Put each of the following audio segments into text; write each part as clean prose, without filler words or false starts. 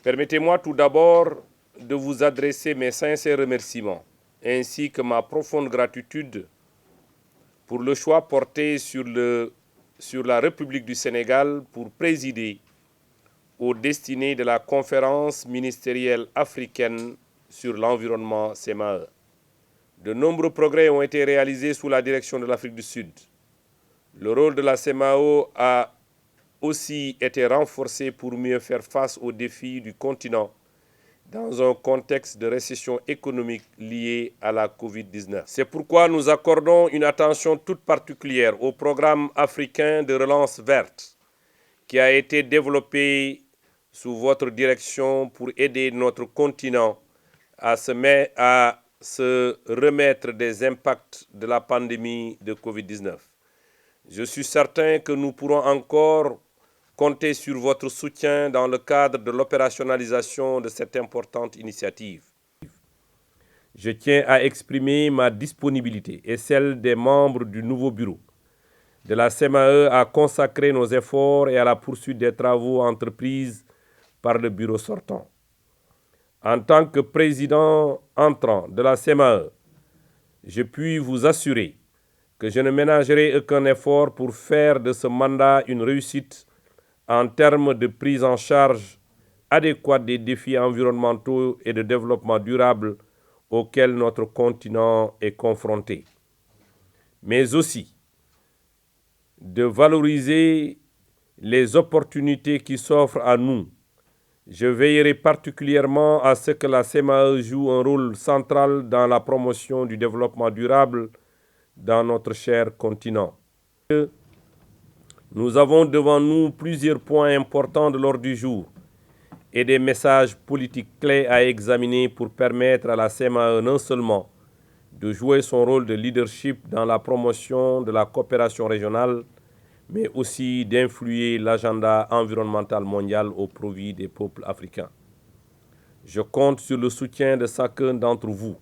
Permettez-moi tout d'abord de vous adresser mes sincères remerciements ainsi que ma profonde gratitude pour le choix porté sur la République du Sénégal pour présider aux destinées de la conférence ministérielle africaine sur l'environnement CEMAE. De nombreux progrès ont été réalisés sous la direction de l'Afrique du Sud. Le rôle de la CEMAO a aussi été renforcé pour mieux faire face aux défis du continent dans un contexte de récession économique liée à la Covid-19. C'est pourquoi nous accordons une attention toute particulière au programme africain de relance verte qui a été développé sous votre direction pour aider notre continent à se remettre des impacts de la pandémie de Covid-19. Je suis certain que nous pourrons encore compter sur votre soutien dans le cadre de l'opérationnalisation de cette importante initiative. Je tiens à exprimer ma disponibilité et celle des membres du nouveau bureau de la CEMAE à consacrer nos efforts et à la poursuite des travaux entrepris par le bureau sortant. En tant que président entrant de la CEMAE, je puis vous assurer que je ne ménagerai aucun effort pour faire de ce mandat une réussite en termes de prise en charge adéquate des défis environnementaux et de développement durable auxquels notre continent est confronté, mais aussi de valoriser les opportunités qui s'offrent à nous. Je veillerai particulièrement à ce que la CEMAE joue un rôle central dans la promotion du développement durable dans notre cher continent. Nous avons devant nous plusieurs points importants de l'ordre du jour et des messages politiques clés à examiner pour permettre à la CEMAE non seulement de jouer son rôle de leadership dans la promotion de la coopération régionale, mais aussi d'influer l'agenda environnemental mondial au profit des peuples africains. Je compte sur le soutien de chacun d'entre vous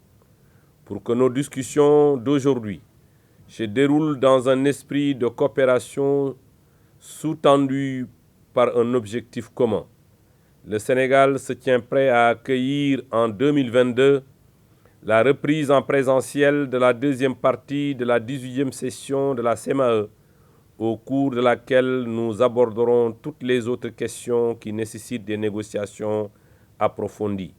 pour que nos discussions d'aujourd'hui se déroulent dans un esprit de coopération sous-tendu par un objectif commun. Le Sénégal se tient prêt à accueillir en 2022 la reprise en présentiel de la deuxième partie de la 18e session de la CEMAE, au cours de laquelle nous aborderons toutes les autres questions qui nécessitent des négociations approfondies.